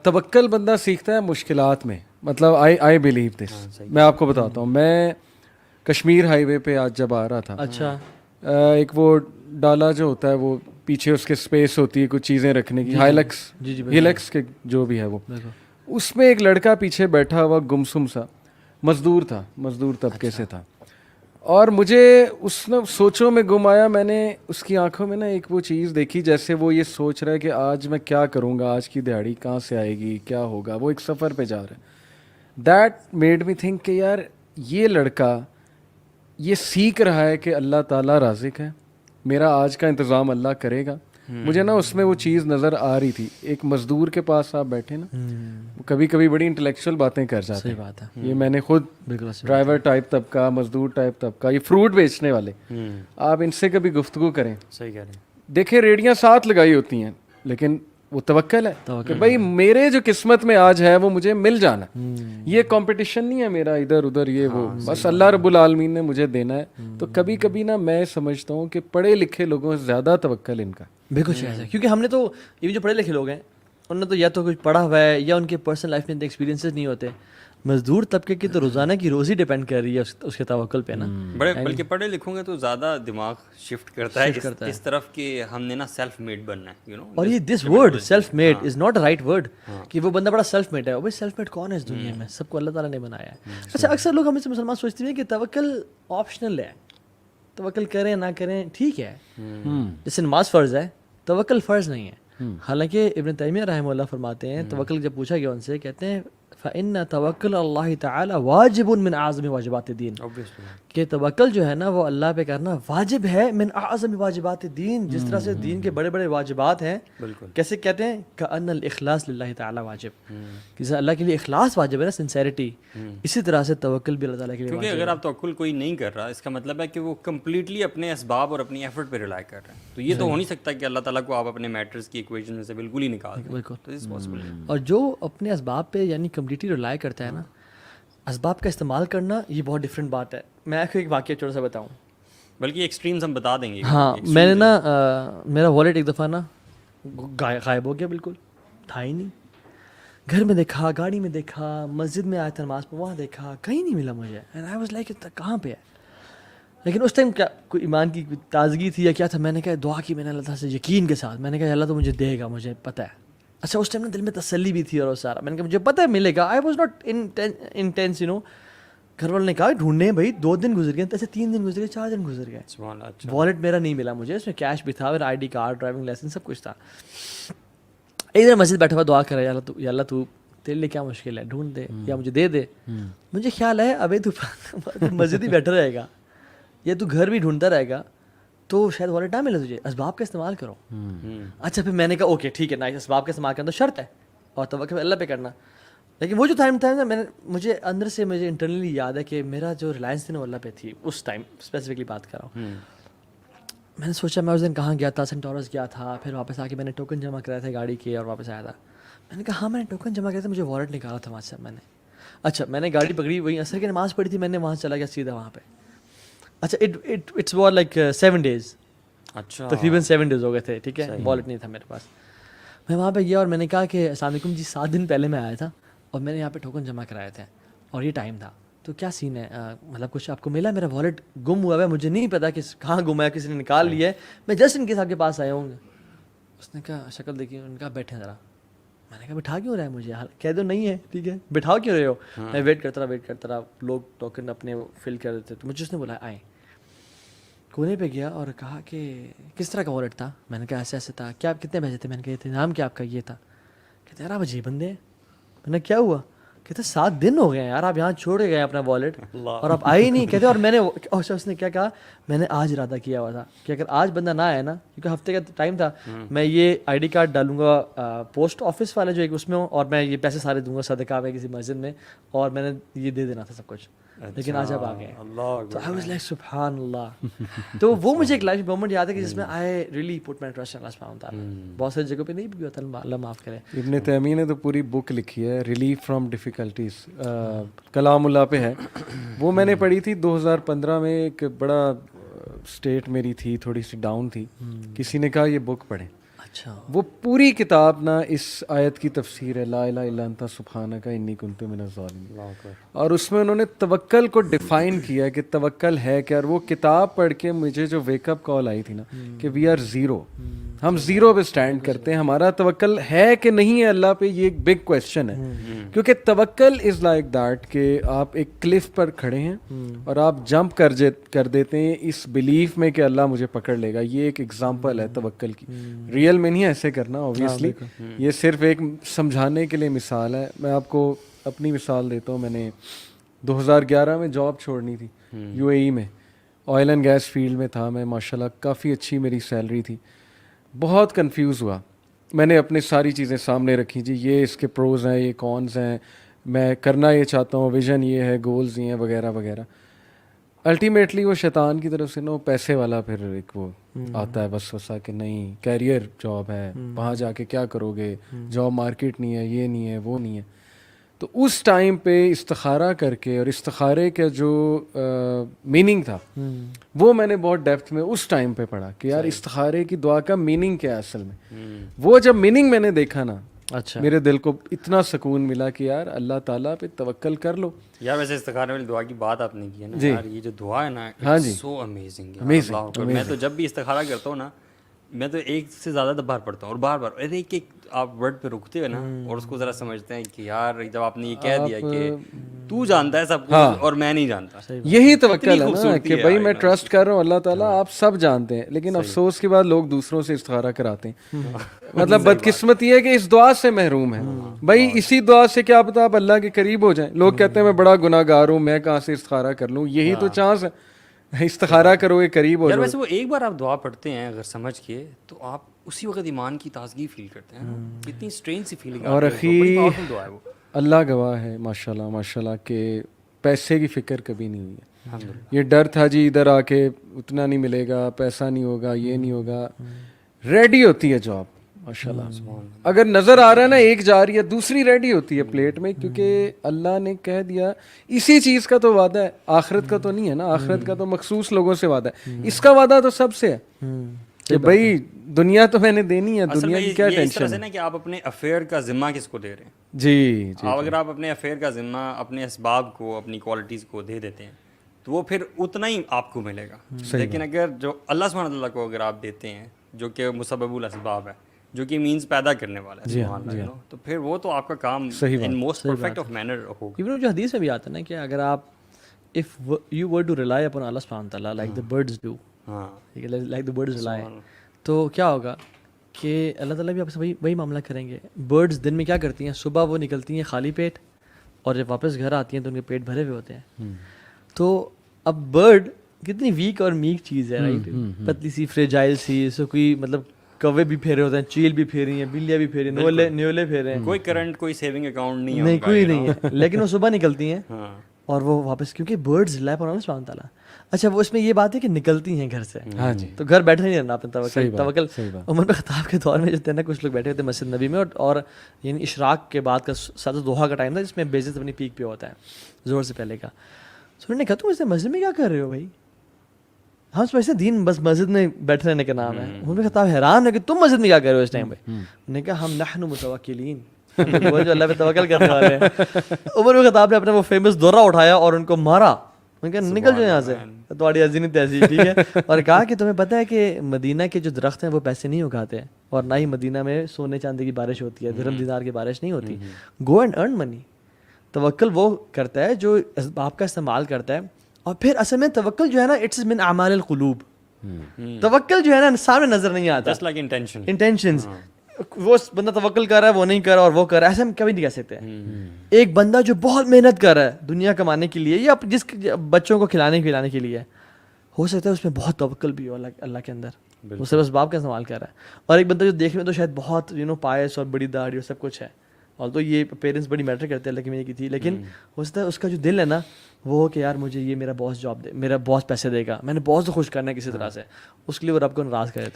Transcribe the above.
توکل بندہ سیکھتا ہے مشکلات میں. مطلب آئی بلیو دس. میں آپ کو بتاتا ہوں, میں کشمیر ہائی وے پہ آج جب آ رہا تھا, اچھا ایک وہ ڈالا جو ہوتا ہے وہ پیچھے اس کے اسپیس ہوتی ہے کچھ چیزیں رکھنے کی, ہیلکس کے جو بھی ہے وہ, اس میں ایک لڑکا پیچھے بیٹھا ہوا گمسم سا مزدور تھا, مزدور طبقے سے تھا, اور مجھے اس نے سوچوں میں گم آیا. میں نے اس کی آنکھوں میں نا ایک وہ چیز دیکھی جیسے وہ یہ سوچ رہا ہے کہ آج میں کیا کروں گا, آج کی دہاڑی کہاں سے آئے گی, کیا ہوگا. وہ ایک سفر پہ جا رہا ہے. دیٹ میڈ می تھنک کہ یار یہ لڑکا یہ سیکھ رہا ہے کہ اللہ تعالیٰ رازق ہے, میرا آج کا انتظام اللہ کرے گا. مجھے نا اس میں وہ چیز نظر آ رہی تھی. ایک مزدور کے پاس آپ بیٹھے نا, وہ کبھی کبھی بڑی انٹلیکچوئل باتیں کر جاتے ہیں. صحیح بات ہے. یہ میں نے خود ڈرائیور ٹائپ طبقہ, مزدور ٹائپ طبقہ, یہ فروٹ بیچنے والے, آپ ان سے کبھی گفتگو کریں, صحیح کہہ رہے ہیں, دیکھیں ریڑیاں ساتھ لگائی ہوتی ہیں لیکن وہ توکل ہے کہ بھائی میرے جو قسمت میں آج ہے وہ مجھے مل جانا. یہ کمپٹیشن نہیں ہے میرا ادھر ادھر, یہ وہ بس اللہ رب العالمین نے مجھے دینا ہے. تو کبھی کبھی نا میں سمجھتا ہوں کہ پڑھے لکھے لوگوں سے زیادہ توکل ان کا. بالکل صحیح ہے, کیونکہ ہم نے تو یہ جو پڑھے لکھے لوگ ہیں انہوں نے تو یا تو کچھ پڑھا ہوا ہے یا ان کے پرسنل لائف میں ایکسپیرینسز نہیں ہوتے. مزدور طبقے کی تو روزانہ کی روزی ڈیپینڈ کر رہی ہے اس کے توکل پہ نا. بلکہ پڑھے لکھوں گے تو زیادہ دماغ شفٹ کرتا ہے اس طرف کہ ہم نے نا سیلف میڈ بننا ہے, یو نو. اور یہ this word self made is not a right word کہ وہ بندہ بڑا سیلف میڈ ہے. بھائی سیلف میڈ کون ہے اس دنیا میں؟ سب کو اللہ تعالیٰ نے بنایا ہے. اچھا اکثر لوگ ہمیں سے مسلمان سوچتے ہیں کہ توکل آپشنل ہے, توکل کریں نہ کریں ٹھیک ہے, جیسے نماز فرض ہے, توکل فرض نہیں ہے. حالانکہ ابن تیمیہ رحمہ اللہ فرماتے ہیں توکل جب پوچھا گیا ان سے, کہتے ہیں فَإِنَّ تَوَكُّلَ اللَّهِ تَعَالَى وَاجِبٌ مِنْ أَعْظَمِ واجبات الدین, کہ توکل جو ہے نا وہ اللہ پہ کرنا واجب ہے, من اعظم واجبات الدین, جس طرح سے دین کے بڑے بڑے واجبات ہیں. کیسے کہتے ہیں کأن الاخلاص للہ تعالی واجب, کہ اللہ کے لیے اخلاص واجب ہے نا, سنسیریٹی. اسی طرح سے توکل بھی اللہ تعالیٰ کے لیے واجب ہے. کیونکہ اگر آپ توکل کوئی نہیں کر رہا اس کا مطلب ہے کہ وہ کمپلیٹلی اپنے اسباب اور اپنی ایفرٹ پہ ریلائی کر رہے ہیں. تو یہ تو ہو نہیں سکتا کہ اللہ تعالیٰ کو آپ اپنے میٹرز کی ایکویشن میں سے بالکل ہی نکال دیں. بالکل. اور جو اپنے اسباب پہ یعنی کمپلیٹلی ریلائی کرتا ہے نا, اسباب کا استعمال کرنا یہ بہت ڈفرینٹ بات ہے. میں آپ کو ایک واقعہ چھوٹا سا بتاؤں, بلکہ ایکسٹریمز ہم بتا دیں گے. ہاں میں نے نا میرا والیٹ ایک دفعہ نا غائب ہو گیا, بالکل تھا ہی نہیں. گھر میں دیکھا, گاڑی میں دیکھا, مسجد میں آیا تھا نماز پہ, وہاں دیکھا, کہیں نہیں ملا مجھے. اینڈ آئی واز لائک کہاں پہ ہے. لیکن اس ٹائم کیا کوئی ایمان کی تازگی تھی یا کیا تھا, میں نے کہا دعا کی میں نے اللہ تعالیٰ سے یقین کے ساتھ, میں نے کہا اللہ تو مجھے دے گا, مجھے پتہ ہے. اچھا اس ٹائم نا دل میں تسلی بھی تھی اور سارا, میں نے کہا مجھے پتہ ہے ملے گا. I was not intense, you know. گھر والوں نے کہا ڈھونڈنے ہیں بھائی, 2 دن گزر گئے, ایسے 3 دن گزر گئے, 4 دن گزر گئے. والیٹ میرا نہیں ملا مجھے, اس میں کیش بھی تھا, میرا ID کارڈ, ڈرائیونگ لائسنس, سب کچھ تھا. ایک دن مسجد بیٹھا ہوا دعا کر رہا ہے, یا اللہ تو تیرے لیے کیا مشکل ہے, ڈھونڈ دے یا مجھے دے دے. مجھے خیال ہے ابھی تو مسجد ہی بیٹھا رہے گا یا تو گھر بھی ڈھونڈتا رہے گا تو شاید والیٹ نہ ملے تجھے, اسباب کا استعمال کرو. اچھا پھر میں نے کہا اوکے ٹھیک ہے, نائس, اسباب کا استعمال کرنا تو شرط ہے اور توکل اللہ پہ کرنا. لیکن وہ جو ٹائم تھا نا, مجھے اندر سے مجھے انٹرنلی یاد ہے کہ میرا جو ریلائنس تھی نا وہ اللہ پہ تھی اس ٹائم, اسپیسیفکلی بات کر رہا ہوں. میں نے سوچا میں اس دن کہاں گیا تھا, سینٹورس گیا تھا, پھر واپس آ کے میں نے ٹوکن جمع کرائے تھے گاڑی کے اور واپس آیا تھا. میں نے کہا ہاں میں نے ٹوکن جمع کیا تھا, مجھے والیٹ نکالا تھا وہاں سے میں نے. اچھا میں نے گاڑی پکڑی, وہیں عصر کی نماز پڑھی تھی, میں نے وہاں چلا گیا سیدھا وہاں پہ. اچھا اٹس واز لائک 7 days, اچھا تقریباً 7 days ہو گئے تھے, ٹھیک ہے, والیٹ نہیں تھا میرے پاس. میں وہاں پہ گیا اور میں نے کہا کہ السلام علیکم جی, 7 دن پہلے میں آیا تھا اور میں نے یہاں پہ ٹوکن جمع کرائے تھے اور یہ ٹائم تھا, تو کیا سین ہے, مطلب کچھ آپ کو ملا؟ میرا والیٹ گم ہوا ہے, مجھے نہیں پتا کہ کہاں گم ہے, کسی نے نکال لیا ہے, میں جسٹ ان کے صاحب کے پاس آیا ہوں. اس نے کہا شکل دیکھی, ان کا بیٹھے ذرا. میں نے کہا بٹھا کیوں رہا ہے مجھے, کہہ دو نہیں ہے ٹھیک ہے, بٹھاؤ کیوں رہے ہو. میں ویٹ کرتا رہا, لوگ ٹوکن اپنے فل کر دیتے, تو مجھے اس نے بولا آئیں. کونے پہ گیا اور کہا کہ کس طرح کا والیٹ تھا. میں نے کہا ایسے ایسے تھا. کیا آپ کتنے پیسے تھے؟ میں نے کہا یہ تھے. نام کیا آپ کا؟ یہ تھا. کہتے یار آپ عجیب بندے ہیں. میں نے کیا ہوا؟ کہتے 7 دن ہو گئے ہیں یار, آپ یہاں چھوڑ کے گئے اپنا والیٹ اور آپ آئے ہی نہیں. کہتے اور میں نے اس نے کیا کہا, میں نے آج ارادہ کیا ہوا تھا کہ اگر آج بندہ نہ آیا نا, کیونکہ ہفتے کا ٹائم تھا, میں یہ ID کارڈ ڈالوں گا پوسٹ آفس والا جو ایک اس میں ہوں, اور میں یہ پیسے سارے دوں گا صدقہ میں کسی مسجد میں, اور میں نے یہ دے دینا تھا سب کچھ. لیکن آج آپ آ گئے. تو آئی واز لائک سبحان اللہ. تو وہ مجھے ایک لائف مومنٹ یاد ہے کہ جس میں I really put my trust in اللہ سبحانہ وتعالی. بہت ساری جگہوں پہ نہیں بھی ہوتا, اللہ معاف کرے. ابن تیمیہ نے تو پوری بک لکھی ہے, ریلیف فرام ڈیفیکلٹیز, کلام اللہ پہ ہے. وہ میں نے پڑھی تھی 2015 میں. ایک بڑا اسٹیٹ میری تھی تھوڑی سی ڈاؤن تھی, کسی نے کہا یہ بک پڑھیں. اچھا. وہ پوری کتاب نا اس آیت کی تفسیر ہے, لا الہ الا انت سبحانک انی کنت من الظالمین, اور اس میں انہوں نے توکل کو ڈیفائن کیا کہ توکل ہے کیا. اور وہ کتاب پڑھ کے مجھے جو ویک اپ کال آئی تھی نا کہ وی آر زیرو, ہم زیرو پہ اسٹینڈ کرتے ہیں, ہمارا توکل ہے کہ نہیں ہے اللہ پہ, یہ ایک بگ کویسچن ہے. کیونکہ توکل از لائک دیٹ کہ آپ ایک کلف پر کھڑے ہیں اور آپ جمپ کر دیتے ہیں اس بلیف میں کہ اللہ مجھے پکڑ لے گا. یہ ایک ایگزامپل ہے توکل کی. ریئل میں نہیں ایسے کرنا اوبیسلی, یہ صرف ایک سمجھانے کے لیے مثال ہے. میں آپ کو اپنی مثال دیتا ہوں. میں نے 2011 میں جاب چھوڑنی تھی یو اے ای میں, آئل اینڈ گیس فیلڈ میں تھا میں, ماشاءاللہ کافی اچھی میری سیلری تھی. بہت کنفیوز ہوا, میں نے اپنی ساری چیزیں سامنے رکھی, جی یہ اس کے پروز ہیں, یہ کونز ہیں, میں کرنا یہ چاہتا ہوں, ویژن یہ ہے, گولز یہ ہیں وغیرہ وغیرہ. الٹیمیٹلی وہ شیطان کی طرف سے نا پیسے والا پھر ایک وہ آتا ہے وسوسہ کہ نہیں کیریئر جاب ہے, وہاں جا کے کیا کرو گے, جاب مارکیٹ نہیں ہے, یہ نہیں ہے, وہ نہیں ہے. تو اس ٹائم پہ استخارہ کر کے, اور استخارے کا جو میننگ تھا وہ میں نے بہت ڈیپتھ میں اس ٹائم پہ پڑھا کہ یار استخارے کی دعا کا میننگ کیا ہے اصل میں. وہ جب میننگ میں نے دیکھا نا, اچھا, میرے دل کو اتنا سکون ملا کہ یار اللہ تعالیٰ پہ توکل کر لو. یار ویسے استخارے والی دعا کی بات آپ نے کی ہے نا یار, یہ جو دعا ہے نا ہاں جی, سو امیزنگ ہے. میں تو جب بھی استخارہ کرتا ہوں نا, میں تو ایک سے زیادہ بار پڑھتا ہوں, اور بار بار ایک ایک آپ ورڈ پہ رکتے ہو نا, اور اس کو ذرا سمجھتے ہیں کہ یار جب آپ نے یہ کہہ دیا کہ تو جانتا ہے سب کچھ اور میں نہیں جانتا, یہی توکل ہے نا کہ بھائی میں ٹرسٹ کر رہا ہوں اللہ تعالیٰ آپ سب جانتے ہیں. لیکن افسوس کے بعد لوگ دوسروں سے استخارہ کراتے ہیں. مطلب بدقسمتی ہے کہ اس دعا سے محروم ہے. بھائی اسی دعا سے کیا پتا آپ اللہ کے قریب ہو جائیں. لوگ کہتے ہیں میں بڑا گناہ گار ہوں, میں کہاں سے استخارہ کر لوں, یہی تو چانس ہے, استخارہ کرو گے قریب ہو یار. جاؤ. ویسے وہ ایک بار آپ دعا پڑھتے ہیں اگر سمجھ کے, تو آپ اسی وقت ایمان کی تازگی فیل کرتے ہیں. کتنی اسٹرینج سی فیلنگ. اور اخی اللہ گواہ ہے ماشاءاللہ ماشاءاللہ کہ پیسے کی فکر کبھی نہیں ہوئی ہے. یہ ڈر تھا جی ادھر آ کے اتنا نہیں ملے گا, پیسہ نہیں ہوگا, یہ نہیں ہوگا, ریڈی ہوتی ہے جاب ماشاءاللہ. اگر نظر آ رہا ہے نا ایک جا رہی ہے, دوسری ریڈی ہوتی ہے پلیٹ میں, کیونکہ اللہ نے کہہ دیا اسی چیز کا تو وعدہ ہے, آخرت کا تو نہیں ہے نا. آخرت کا تو مخصوص لوگوں سے وعدہ ہے, اس کا وعدہ تو سب سے ہے کہ بھائی دنیا تو میں نے دینی ہے, دنیا کی کیا ٹینشن ہے. کہ آپ اپنے افیئر کا ذمہ کس کو دے رہے ہیں. جی اگر آپ اپنے افیئر کا ذمہ اپنے اسباب کو, اپنی کوالٹیز کو دے دیتے ہیں تو وہ پھر اتنا ہی آپ کو ملے گا. لیکن اگر جو اللہ سبحانہ تعالیٰ کو اگر آپ دیتے ہیں جو کہ مسبب الاسباب ہے, جو کہ مینز پیدا کرنے والا ہے سبحان اللہ, تو پھر وہ تو آپ کا کام in most perfect of manner ہوگا. ایون جو حدیث میں بھی آتا ہے نا کہ اگر آپ if you were to rely upon Allah subhanahu wa ta'ala like the birds do, like the birds rely, تو کیا ہوگا کہ اللہ تعالیٰ بھی آپ سے وہی معاملہ کریں گے. برڈز دن میں کیا کرتی ہیں, صبح وہ نکلتی ہیں خالی پیٹ, اور جب واپس گھر آتی ہیں تو ان کے پیٹ بھرے ہوئے ہوتے ہیں. تو اب برڈ کتنی ویک اور میک چیز ہے, رائٹ, پتلی سی فریجائل سی, اس کو کوئی مطلب کوے بھی پھیرے ہوتے ہیں, چیل بھی پھیری ہیں, بلیاں بھی پھیری ہیں, نیولے پھیرے ہیں, کوئی کرنٹ کوئی سیونگ اکاؤنٹ نہیں ہے, نہیں کوئی نہیں ہے, لیکن وہ صبح نکلتی ہیں اور وہ واپس, کیونکہ برڈز ریلائی اپون اللہ سبحانہ تعالیٰ. اچھا وہ اس میں یہ بات ہے کہ نکلتی ہیں گھر سے, ہاں جی, تو گھر بیٹھے نہیں رہنا اپنے توکل. عمر بن خطاب کے دور میں جو تھے نا, کچھ لوگ بیٹھے ہوتے ہیں مسجد نبی میں, اور یعنی اشراق کے بعد کا ساتھ دوحہ کا ٹائم تھا جس میں بیزت اپنی پیک پہ ہوتا ہے, زور سے پہلے کا. تو انہوں نے کہا تم اس مسجد میں کیا کر رہے ہو بھائی, ہم سمجھتے ہیں دین بس مسجد میں بیٹھے رہنے کا نام ہے. عمر بن خطاب حیران ہے کہ تم مسجد میں کیا کر رہے ہو اس ٹائم پہ. انہوں نے کہا ہم نحن متوکلین, وہ جو اللہ پہ توکل کرنے والے ہیں. عمر بن خطاب نے اپنا وہ فیمس دورہ اٹھایا اور ان کو مارا. میں کہا نکل جو یہاں سے, تمہاری عزی نہیں تیسی, ٹھیک ہے. اور کہا کہ تمہیں پتہ ہے کہ مدینہ کے جو درخت ہیں وہ پیسے نہیں اگاتے, اور نہ ہی مدینہ میں سونے چاندی کی بارش ہوتی ہے, درہم دینار کی بارش نہیں ہوتی. گو اینڈ ارن منی. توکل وہ کرتا ہے جو اسباب کا استعمال کرتا ہے. اور پھر اصل میں توکل جو ہے نا, اٹس من اعمال القلوب. توکل جو ہے نا سامنے نظر نہیں آتا, جسٹ لائک انٹینشنز. وہ بندہ توکل کر رہا ہے, وہ نہیں کر رہا, اور وہ کر رہا ہے, ایسے ہم کبھی نہیں کہہ سکتے. ایک بندہ جو بہت محنت کر رہا ہے دنیا کمانے کے لیے, یا جس بچوں کو کھلانے پلانے کے لیے, ہو سکتا ہے اس میں بہت توکل بھی ہو اللہ کے اندر, وہ صرف اسباب کا استعمال کر رہا ہے. اور ایک بندہ جو دیکھنے میں تو شاید بہت پائس اور بڑی داڑھی اور سب کچھ ہے, اور تو یہ پیرنٹس بڑی میٹر کرتے ہیں اللہ کی میری کی تھی, لیکن ہو سکتا ہے اس کا جو دل ہے نا وہ ہو کہ یار مجھے یہ میرا باس جاب دے, میرا باس پیسے دے گا, میں نے باس کو خوش کرنا ہے کسی طرح سے, اس کے لیے وہ رب کو ناراض کر دیتا ہے.